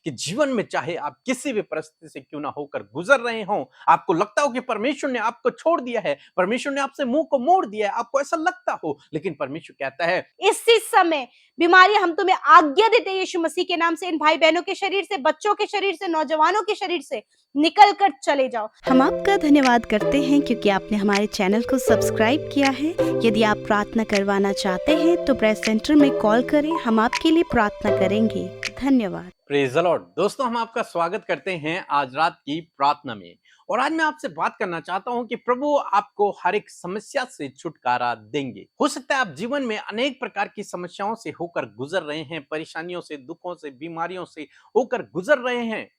कि जीवन में चाहे आप किसी भी परिस्थिति से क्यों ना होकर गुजर रहे हो, आपको लगता हो कि परमेश्वर ने आपको छोड़ दिया है, परमेश्वर ने आपसे मुंह को मोड़ दिया है, आपको ऐसा लगता हो, लेकिन परमेश्वर कहता है इसी समय बीमारी हम तुम्हें आज्ञा देते हैं यीशु मसीह के नाम से, इन भाई बहनों के शरीर से, बच्चों के शरीर से, नौजवानों के शरीर से निकल कर चले जाओ। हम आपका धन्यवाद करते हैं क्योंकि आपने हमारे चैनल को सब्सक्राइब किया है। यदि आप प्रार्थना करवाना चाहते हैं तो प्रेस सेंटर में कॉल करें, हम आपके लिए प्रार्थना करेंगे। धन्यवाद। Praise the Lord. दोस्तों, हम आपका स्वागत करते हैं आज रात की प्रार्थना में। और आज मैं आपसे बात करना चाहता हूं कि प्रभु आपको हर एक समस्या से छुटकारा देंगे। हो सकता है आप जीवन में अनेक प्रकार की समस्याओं से होकर गुजर रहे हैं, परेशानियों से, दुखों से, बीमारियों से होकर गुजर रहे हैं,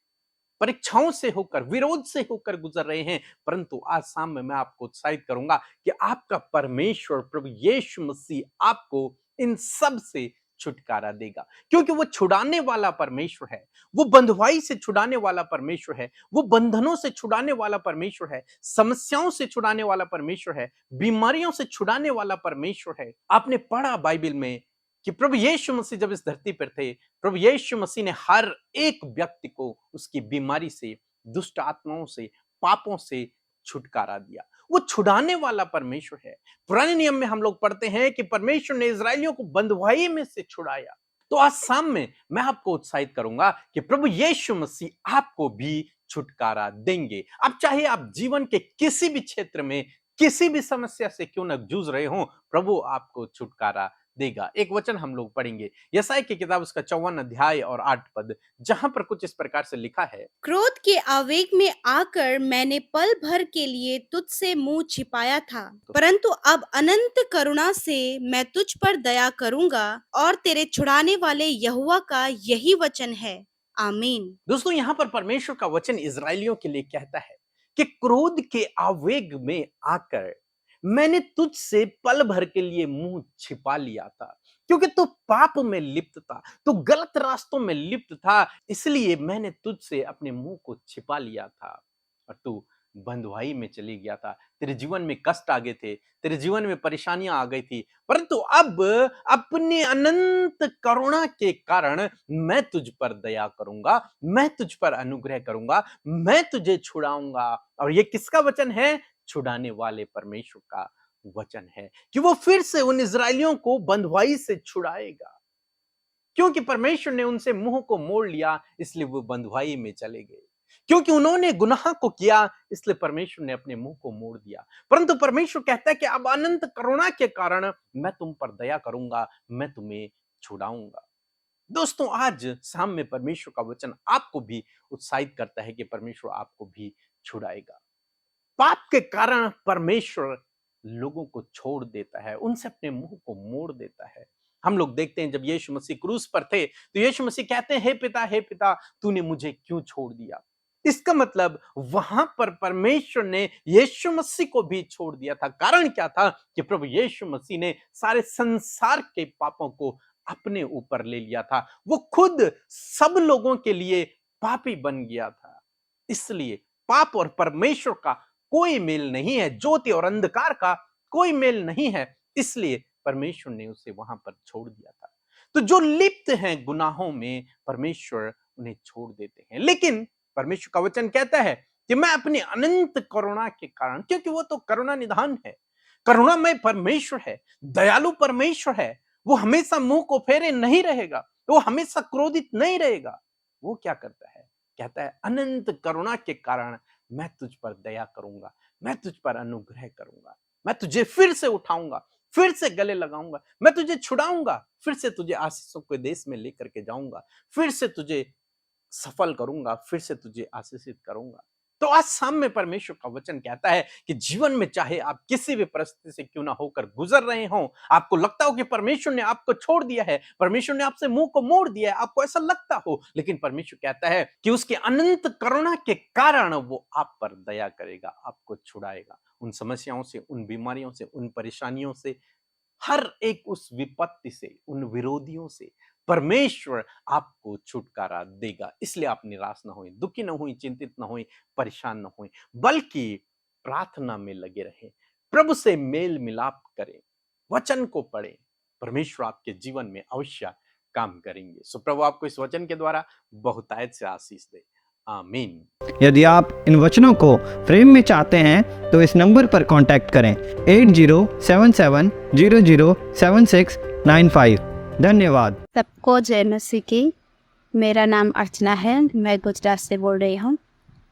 परीक्षाओं से होकर, विरोध से होकर गुजर रहे हैं। परंतु आज शाम में मैं आपको उत्साहित करूंगा कि आपका परमेश्वर प्रभु यीशु मसीह आपको इन सब से छुटकारा देगा, क्योंकि वो छुड़ाने वाला परमेश्वर है, वो बंधुआई से छुड़ाने वाला परमेश्वर है, वो बंधनों से छुड़ाने वाला परमेश्वर है, समस्याओं से छुड़ाने वाला परमेश्वर है, बीमारियों से छुड़ाने वाला परमेश्वर है। आपने पढ़ा बाइबल में कि प्रभु यीशु मसीह जब इस धरती पर थे, प्रभु यीशु मसीह ने हर एक व्यक्ति को उसकी बीमारी से, दुष्ट आत्माओं से, पापों से छुटकारा दिया। वो छुड़ाने वाला परमेश्वर है। पुराने नियम में हम लोग पढ़ते हैं कि परमेश्वर ने इस्राएलियों को बंधुआई में से छुड़ाया। तो आज शाम में मैं आपको उत्साहित करूंगा कि प्रभु यीशु मसीह आपको भी छुटकारा देंगे। अब चाहे आप जीवन के किसी भी क्षेत्र में किसी भी समस्या से क्यों न जूझ रहे हो, प्रभु आपको छुटकारा देगा। एक वचन हम लोग पढ़ेंगे, यशायाह की किताब उसका 54 अध्याय और 8 पद, जहां पर कुछ इस प्रकार से लिखा है। क्रोध के आवेग में आकर मैंने पल भर के लिए तुझसे मुंह छिपाया था, परंतु अब अनंत करुणा से मैं तुझ पर दया करूंगा और तेरे छुड़ाने वाले यहोवा का यही वचन है। आमीन। दोस्तों, यहां पर परमेश्वर का वचन इजरायलियों के लिए कहता है कि क्रोध के आवेग में आकर मैंने तुझसे पल भर के लिए मुंह छिपा लिया था, क्योंकि तू पाप में लिप्त था, तू गलत रास्तों में लिप्त था, इसलिए मैंने तुझसे अपने मुंह को छिपा लिया था और तू बंधुआई में चली गया था। तेरे जीवन में कष्ट आ गए थे, तेरे जीवन में परेशानियां आ गई थी, परंतु अब अपने अनंत करुणा के कारण मैं तुझ पर दया करूंगा, मैं तुझ पर अनुग्रह करूंगा, मैं तुझे छुड़ाऊंगा। और ये किसका वचन है? छुड़ाने वाले परमेश्वर का वचन है कि वो फिर से उन इजरायलियों को बंधुआई से छुड़ाएगा, क्योंकि परमेश्वर ने उनसे मुंह को मोड़ लिया, इसलिए वो बंधुआई में चले गए। क्योंकि उन्होंने गुनाह को किया, इसलिए परमेश्वर ने अपने मुंह को मोड़ दिया। परंतु परमेश्वर कहता है कि अब अनंत करुणा के कारण मैं तुम पर दया करूंगा, मैं तुम्हें छुड़ाऊंगा। दोस्तों, आज शाम में परमेश्वर का वचन आपको भी उत्साहित करता है कि परमेश्वर आपको भी छुड़ाएगा। पाप के कारण परमेश्वर लोगों को छोड़ देता है, उनसे अपने मुंह को मोड़ देता है। हम लोग देखते हैं जब यीशु मसीह क्रूस पर थे तो यीशु मसीह कहते हैं, हे पिता तूने मुझे क्यों छोड़ दिया? इसका मतलब वहां पर परमेश्वर ने यीशु मसीह को भी छोड़ दिया था। कारण क्या था? कि प्रभु यीशु मसीह ने सारे संसार के पापों को अपने ऊपर ले लिया था। वो खुद सब लोगों के लिए पापी बन गया था। इसलिए पाप और परमेश्वर का कोई मेल नहीं है, ज्योति और अंधकार का कोई मेल नहीं है, इसलिए परमेश्वर ने उसे वहां पर छोड़ दिया था। तो जो लिप्त हैं गुनाहों में, परमेश्वर उन्हें छोड़ देते हैं। लेकिन परमेश्वर का वचन कहता है कि मैं अपनी अनंत करुणा के कारण, क्योंकि वो तो करुणा निधान है, करुणामय परमेश्वर है, दयालु परमेश्वर है, वो हमेशा मुंह को फेरे नहीं रहेगा, वो हमेशा क्रोधित नहीं रहेगा। वो क्या करता है? कहता है अनंत करुणा के कारण मैं तुझ पर दया करूंगा, मैं तुझ पर अनुग्रह करूंगा, मैं तुझे फिर से उठाऊंगा, फिर से गले लगाऊंगा, मैं तुझे छुड़ाऊंगा, फिर से तुझे आशीषों के देश में लेकर के जाऊंगा, फिर से तुझे सफल करूंगा, फिर से तुझे आशीषित करूंगा। तो आज शाम में परमेश्वर का वचन कहता है कि जीवन में चाहे आप किसी भी परिस्थिति से क्यों ना होकर गुजर रहे हो, आपको लगता हो कि परमेश्वर ने आपको छोड़ दिया है, परमेश्वर ने आपसे मुंह को मोड़ दिया है, आपको ऐसा लगता हो, लेकिन परमेश्वर कहता है कि उसके अनंत करुणा के कारण वो आप पर दया करेगा, आपको छुड़ाएगा उन समस्याओं से, उन बीमारियों से, उन परेशानियों से, हर एक उस विपत्ति से, उन विरोधियों से परमेश्वर आपको छुटकारा देगा। इसलिए आप निराश ना होएं, दुखी ना होएं, चिंतित ना होएं, परेशान ना होएं, बल्कि प्रार्थना में लगे रहें, प्रभु से मेल मिलाप करें, वचन को पढ़ें। परमेश्वर आपके जीवन में अवश्य काम करेंगे। सो प्रभु आपको इस वचन के द्वारा बहुतायत से आशीष दे। आमीन। यदि आप इन वचनों को फ्रेम में चाहते हैं तो इस नंबर पर कांटेक्ट करें 8077007695। धन्यवाद। सबको जय मसीह की। मेरा नाम अर्चना है, मैं गुजरात से बोल रही हूँ।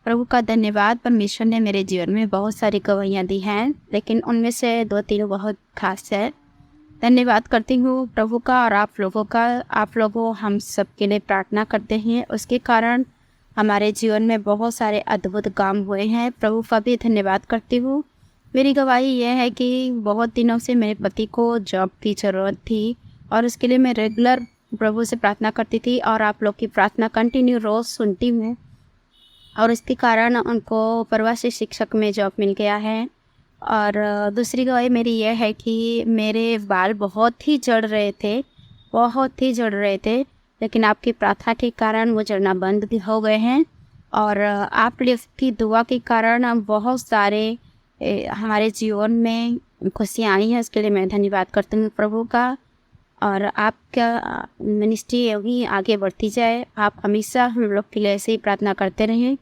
प्रभु का धन्यवाद, परमेश्वर ने मेरे जीवन में बहुत सारी गवाहियाँ दी हैं, लेकिन उनमें से 2-3 बहुत खास है। धन्यवाद करती हूँ प्रभु का और आप लोगों का। आप लोगों हम सबके लिए प्रार्थना करते हैं, उसके कारण हमारे जीवन में बहुत सारे अद्भुत काम हुए हैं। प्रभु का भी धन्यवाद करती हूँ। मेरी गवाही यह है कि बहुत दिनों से मेरे पति को जॉब की ज़रूरत थी और उसके लिए मैं रेगुलर प्रभु से प्रार्थना करती थी और आप लोग की प्रार्थना कंटिन्यू रोज़ सुनती हूँ और इसके कारण उनको प्रवासी शिक्षक में जॉब मिल गया है। और दूसरी गवाही मेरी यह है कि मेरे बाल बहुत ही झड़ रहे थे, लेकिन आपकी प्रार्थना के कारण वो झड़ना बंद भी हो गए हैं और आप लोग की दुआ के कारण हम बहुत सारे हमारे जीवन में खुशियाँ आई हैं। उसके लिए मैं धन्यवाद करती हूँ प्रभु का। और आपका मिनिस्ट्री यही आगे बढ़ती जाए। आप हमेशा हम लोग के लिए ऐसे ही प्रार्थना करते रहें।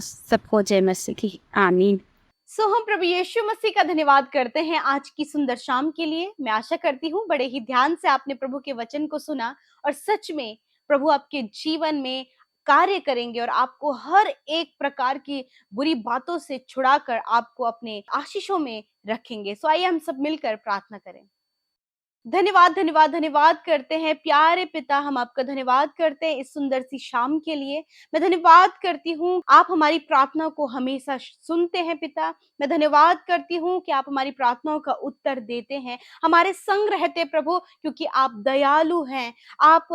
सबको जय मसीह की। आमीन। सो हम प्रभु यीशु मसीह का धन्यवाद करते हैं आज की सुंदर शाम के लिए। मैं आशा करती हूँ बड़े ही ध्यान से आपने प्रभु के वचन को सुना और सच में प्रभु आपके जीवन में कार्य करेंगे और आपको हर एक प्रकार की बुरी बातों से छुड़ाकर आपको अपने आशीषों में रखेंगे। सो आइए हम सब मिलकर प्रार्थना करें। धन्यवाद करते हैं प्यारे पिता, हम आपका धन्यवाद करते हैं इस सुंदर सी शाम के लिए। मैं धन्यवाद करती हूँ आप हमारी प्रार्थना को हमेशा सुनते हैं पिता। मैं धन्यवाद करती हूँ कि आप हमारी प्रार्थनाओं का उत्तर देते हैं, हमारे संग रहते प्रभु, क्योंकि आप दयालु हैं, आप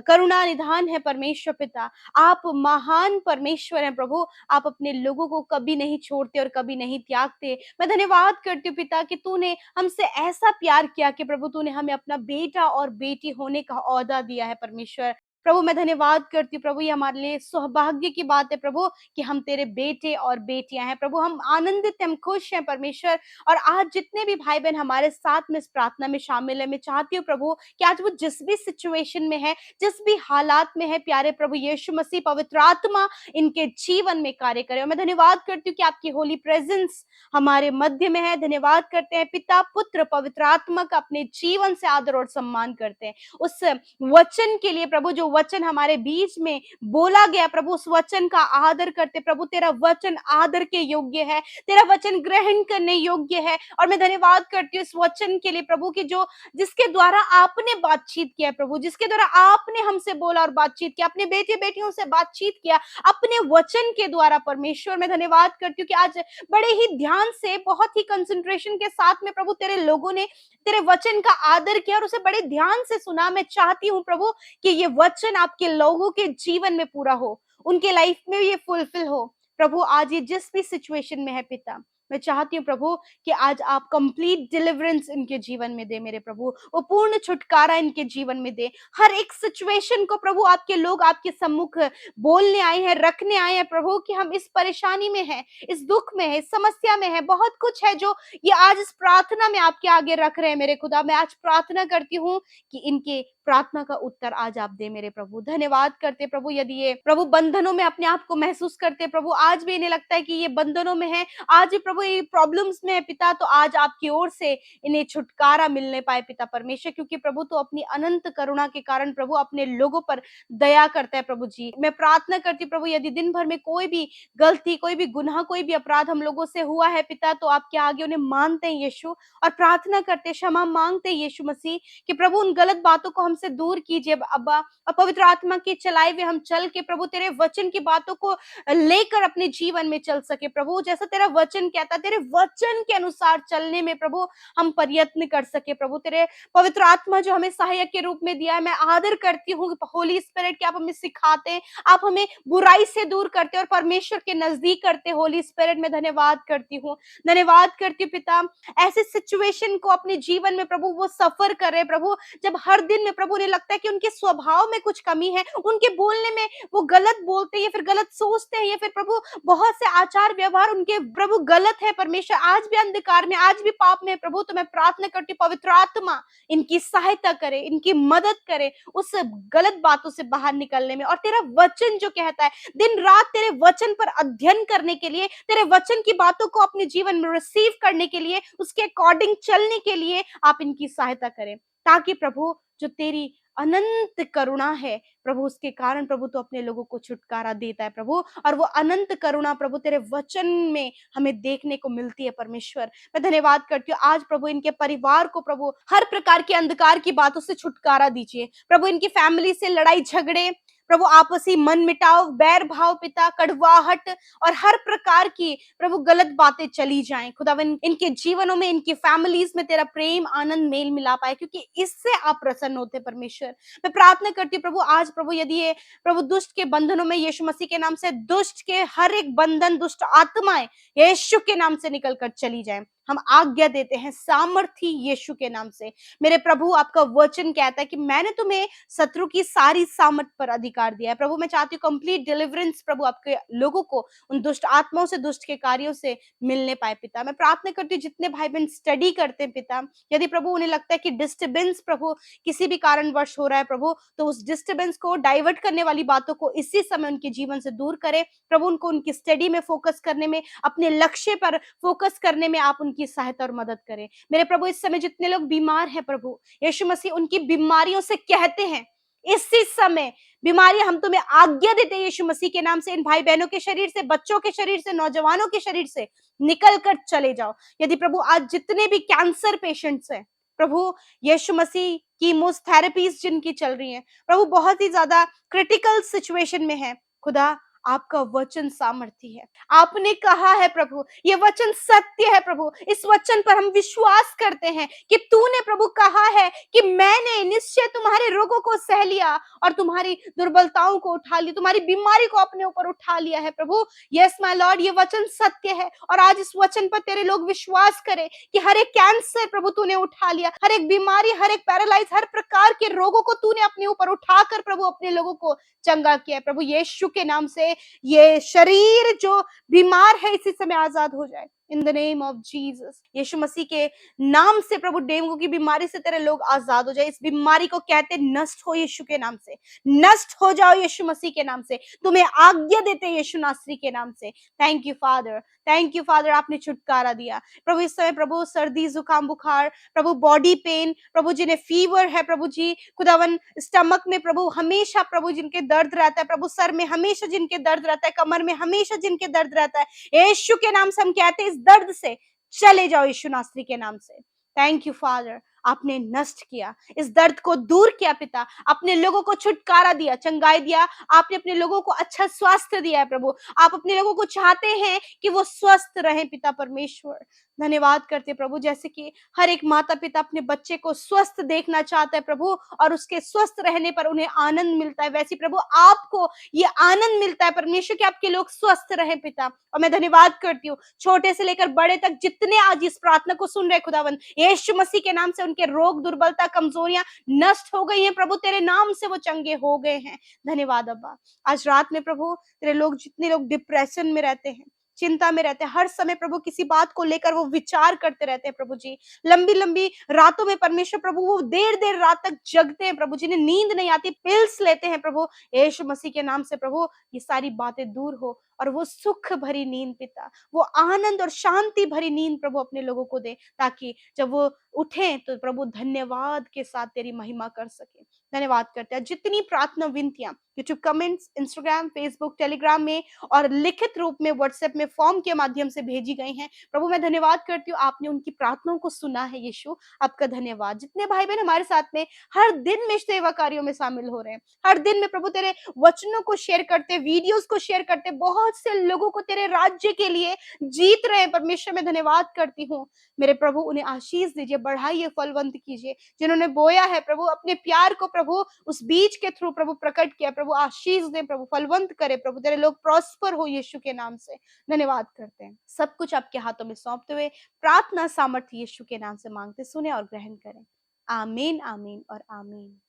करुणा निधान है परमेश्वर पिता, आप महान परमेश्वर हैं प्रभु। आप अपने लोगों को कभी नहीं छोड़ते और कभी नहीं त्यागते। मैं धन्यवाद करती हूँ पिता कि तूने हमसे ऐसा प्यार किया कि प्रभु तूने हमें अपना बेटा और बेटी होने का ओहदा दिया है परमेश्वर। प्रभु मैं धन्यवाद करती हूँ प्रभु, ये हमारे लिए सौभाग्य की बात है प्रभु कि हम तेरे बेटे और बेटियां हैं प्रभु। हम आनंदित, हम खुश हैं परमेश्वर। और आज जितने भी भाई बहन हमारे साथ में इस प्रार्थना में शामिल है, मैं चाहती हूँ प्रभु कि आज वो जिस भी सिचुएशन में है, जिस भी हालात में है, प्यारे प्रभु यीशु मसीह पवित्र आत्मा इनके जीवन में कार्य करे। और मैं धन्यवाद करती हूँ कि आपकी होली प्रेजेंस हमारे मध्य में है। धन्यवाद करते हैं पिता, पुत्र, पवित्र आत्मा का अपने जीवन से आदर और सम्मान करते हैं। उस वचन के लिए प्रभु, जो वचन हमारे बीच में बोला गया प्रभु, उस वचन का आदर करते प्रभु। तेरा वचन आदर के योग्य है, तेरा वचन ग्रहण करने योग्य है। और मैं धन्यवाद करती हूँ इस वचन के लिए प्रभु कि जो जिसके द्वारा आपने बातचीत किया प्रभु, जिसके द्वारा आपने हमसे बोला और बातचीत किया, अपने बेटे बेटियों से बातचीत किया अपने वचन के द्वारा परमेश्वर। मैं धन्यवाद करती हूँ कि आज बड़े ही ध्यान से, बहुत ही कंसंट्रेशन के साथ में प्रभु तेरे लोगों ने तेरे वचन का आदर किया और उसे बड़े ध्यान से सुना। मैं चाहती हूँ प्रभु कि ये वचन आपके लोगों के जीवन में पूरा हो, उनके लाइफ में ये फुलफिल हो प्रभु। आज ये जिस भी सिचुएशन में है पिता, मैं चाहती हूँ प्रभु कि आज आप कंप्लीट डिलीवरेंस इनके जीवन में दे मेरे प्रभु, वो पूर्ण छुटकारा इनके जीवन में दे। हर एक सिचुएशन को प्रभु आपके लोग आपके सम्मुख बोलने आए हैं, रखने आए हैं प्रभु कि हम इस परेशानी में हैं, इस दुख में है, इस समस्या में है, बहुत कुछ है जो ये आज इस प्रार्थना में आपके आगे रख रहे हैं मेरे खुदा। मैं आज प्रार्थना करती हूँ कि इनके प्रार्थना का उत्तर आज आप दे मेरे प्रभु। धन्यवाद करते प्रभु, यदि ये प्रभु बंधनों में अपने आप को महसूस करते प्रभु, आज भी इन्हें लगता है कि ये बंधनों में है, आज भी प्रभु ये प्रॉब्लम्स में है पिता, तो आज आपकी ओर से इन्हें छुटकारा मिलने पाए पिता परमेश्वर। क्योंकि प्रभु तो अपनी अनंत करुणा के कारण प्रभु अपने लोगों पर दया करता है प्रभु जी। मैं प्रार्थना करती प्रभु, यदि दिन भर में कोई भी गलती, कोई भी गुनाह, कोई भी अपराध हम लोगों से हुआ है पिता, तो आपके आगे उन्हें मानते हैं यीशु, और प्रार्थना करते, क्षमा मांगते हैं यीशु मसीह कि प्रभु उन गलत बातों को हमसे दूर कीजिए अब्बा। और पवित्र आत्मा के चलाए हुए हम चल के प्रभु तेरे वचन की बातों को लेकर अपने जीवन में चल सके प्रभु, जैसा तेरा वचन कहता, तेरे वचन के अनुसार चलने में प्रभु हम प्रयत्न कर सके प्रभु। तेरे पवित्र आत्मा जो हमें सहायक के रूप में दिया है, मैं आदर करती हूँ होली स्पिरिट कि आप हमें सिखाते हैं, आप हमें बुराई से दूर करते और परमेश्वर के नजदीक करते। होली स्पिरिट में धन्यवाद करती हूँ, धन्यवाद करती हूँ पिता। ऐसे सिचुएशन को अपने जीवन में प्रभु वो सफर कर रहे प्रभु, जब हर दिन में प्रभु प्रभु उन्हें लगता है कि उनके स्वभाव में कुछ कमी है, उनके बोलने में वो गलत बोलते हैं या फिर गलत सोचते हैं, या फिर प्रभु बहुत से आचार व्यवहार उनके प्रभु गलत है परमेश्वर, आज भी अंधकार में, आज भी पाप में प्रभु, तो मैं प्रार्थना करती हूँ पवित्र आत्मा इनकी सहायता करे, इनकी मदद करे उस गलत बातों से बाहर निकलने में। और तेरा वचन जो कहता है दिन रात तेरे वचन पर अध्ययन करने के लिए, तेरे वचन की बातों को अपने जीवन में रिसीव करने के लिए, उसके अकॉर्डिंग चलने के लिए आप इनकी सहायता करें, ताकि प्रभु जो तेरी अनंत करुणा है प्रभु, उसके कारण प्रभु तो अपने लोगों को छुटकारा देता है प्रभु, और वो अनंत करुणा प्रभु तेरे वचन में हमें देखने को मिलती है परमेश्वर। मैं धन्यवाद करती हूँ आज प्रभु इनके परिवार को प्रभु हर प्रकार के अंधकार की बातों से छुटकारा दीजिए प्रभु, इनकी फैमिली से लड़ाई झगड़े प्रभु, आपसी मन मिटाव, बैर भाव पिता, कड़वाहट और हर प्रकार की प्रभु गलत बातें चली जाएं खुदावन, इनके जीवनों में, इनकी फैमिलीज में तेरा प्रेम आनंद मेल मिला पाए, क्योंकि इससे आप प्रसन्न होते परमेश्वर। मैं प्रार्थना करती हूँ प्रभु आज प्रभु यदि ये प्रभु दुष्ट के बंधनों में यीशु मसीह के नाम से दुष्ट के हर एक बंधन, दुष्ट आत्माएं यीशु के नाम से निकल कर चली जाए, हम आज्ञा देते हैं सामर्थी यीशु के नाम से। मेरे प्रभु आपका वचन कहता है कि मैंने तुम्हें शत्रु की सारी सामर्थ पर अधिकार दिया है प्रभु। मैं चाहती हूँ कंप्लीट डिलीवरेंस प्रभु आपके लोगों को उन दुष्ट आत्माओं से, दुष्ट के कार्यों से मिलने पाए पिता। मैं प्रार्थना करती हूँ जितने भाई बहन स्टडी करते हैं पिता, यदि प्रभु उन्हें लगता है कि डिस्टर्बेंस प्रभु किसी भी कारणवश हो रहा है प्रभु, तो उस डिस्टर्बेंस को डाइवर्ट करने वाली बातों को इसी समय उनके जीवन से दूर करे प्रभु, उनको उनकी स्टडी में फोकस करने में, अपने लक्ष्य पर फोकस करने में आप की सहायता और मदद करें। मेरे प्रभु इस समय जितने लोग बीमार हैं प्रभु, यीशु मसीह उनकी बीमारियों से कहते हैं इसी समय बीमारियां हम तुम्हें आज्ञा देते हैं यीशु मसीह के नाम से, इन भाई बहनों के शरीर से, बच्चों के शरीर से, नौजवानों के शरीर से निकल कर चले जाओ। यदि प्रभु आज जितने भी कैंसर पेशेंट्स हैं प्रभु, यीशु मसीह कीमोथेरेपीज जिनकी चल रही हैं प्रभु, बहुत ही ज्यादा क्रिटिकल सिचुएशन में है खुदा, आपका वचन सामर्थी है। आपने कहा है प्रभु, ये वचन सत्य है प्रभु, इस वचन पर हम विश्वास करते हैं कि तूने प्रभु कहा है कि मैंने निश्चय तुम्हारे रोगों को सह लिया और तुम्हारी दुर्बलताओं को उठा लिया, तुम्हारी बीमारी को अपने ऊपर उठा लिया है प्रभु। यस माय लॉर्ड, ये वचन सत्य है और आज इस वचन पर तेरे लोग विश्वास करें कि हर एक कैंसर प्रभु तूने उठा लिया, हर एक बीमारी, हर एक पैरालाइज, हर प्रकार के रोगों को तूने अपने ऊपर उठाकर प्रभु अपने लोगों को चंगा किया है प्रभु। यीशु के नाम से ये शरीर जो बीमार है इसी समय आजाद हो जाए in the name of Jesus. यीशु मसीह के नाम से प्रभु डेंगू की बीमारी से तेरे लोग आजाद हो जाए, इस बीमारी को कहते नष्ट हो यीशु के नाम से, नष्ट हो जाओ यीशु मसीह के नाम से, तुम्हें आज्ञा देते यीशु नासरी के नाम से। Thank you father, thank you father, आपने छुटकारा दिया प्रभु। इस समय प्रभु सर्दी, जुकाम, बुखार प्रभु, बॉडी पेन प्रभु, जिन्हें फीवर है प्रभु जी, खुदावन स्टमक में प्रभु हमेशा प्रभु जिनके दर्द रहता है प्रभु, सर में हमेशा जिनके दर्द रहता है, कमर में हमेशा जिनके दर्द रहता है, यीशु के नाम से हम कहते हैं इस दर्द से चले जाओ यीशु नासरी के नाम से। थैंक यू फादर, आपने नष्ट किया, इस दर्द को दूर किया पिता, अपने लोगों को छुटकारा दिया, चंगाई दिया, आपने अपने लोगों को अच्छा स्वास्थ्य दिया है प्रभु। आप अपने लोगों को चाहते हैं कि वो स्वस्थ रहे पिता परमेश्वर। धन्यवाद करते प्रभु, जैसे कि हर एक माता पिता अपने बच्चे को स्वस्थ देखना चाहता है प्रभु और उसके स्वस्थ रहने पर उन्हें आनंद मिलता है, वैसे प्रभु आपको ये आनंद मिलता है परमेश्वर कि आपके लोग स्वस्थ रहे पिता। और मैं धन्यवाद करती हूँ छोटे से लेकर बड़े तक जितने आज इस प्रार्थना को सुन रहे खुदावन, यीशु मसीह के नाम से उनके रोग, दुर्बलता, कमजोरियां नष्ट हो गई हैं प्रभु, तेरे नाम से वो चंगे हो गए हैं। धन्यवाद अब्बा। आज रात में प्रभु तेरे लोग, जितने लोग डिप्रेशन में रहते हैं, चिंता में रहते हैं, हर समय प्रभु किसी बात को लेकर वो विचार करते रहते हैं प्रभु जी, लंबी लंबी रातों में परमेश्वर प्रभु वो देर देर रात तक जगते हैं प्रभु, जिन्हें नींद नहीं आती, पिल्स लेते हैं प्रभु, यीशु मसीह के नाम से प्रभु ये सारी बातें दूर हो और वो सुख भरी नींद पिता, वो आनंद और शांति भरी नींद प्रभु अपने लोगों को दे, ताकि जब वो उठे तो प्रभु धन्यवाद के साथ तेरी महिमा कर सके। धन्यवाद करते हैं। जितनी प्रार्थना विनतियां YouTube comments, Instagram, Facebook, Telegram में और लिखित रूप में व्हाट्सएप में फॉर्म के माध्यम से भेजी गई हैं प्रभु, मैं धन्यवाद करती हूँ, आपने उनकी प्रार्थनाओं को सुना है यीशु, आपका धन्यवाद। जितने भाई बहन हमारे साथ में हर दिन में सेवा कार्यों में शामिल हो रहे हैं, हर दिन में प्रभु तेरे वचनों को शेयर करते, वीडियोस को शेयर करते, बहुत से लोगों को तेरे राज्य के लिए जीत रहे हैं परमेश्वर, मैं धन्यवाद करती हूँ। मेरे प्रभु उन्हें आशीष दीजिए, बढ़ाइए, फलवंत कीजिए, जिन्होंने बोया है प्रभु अपने प्यार को प्रभु उस बीज के थ्रू प्रभु प्रकट किया प्रभु, आशीष दे प्रभु, फलवंत करे प्रभु, तेरे लोग प्रॉस्पर हो यीशु के नाम से। धन्यवाद करते हैं, सब कुछ आपके हाथों में सौंपते हुए प्रार्थना सामर्थ्य यीशु के नाम से मांगते, सुने और ग्रहण करें। आमीन, आमीन और आमीन।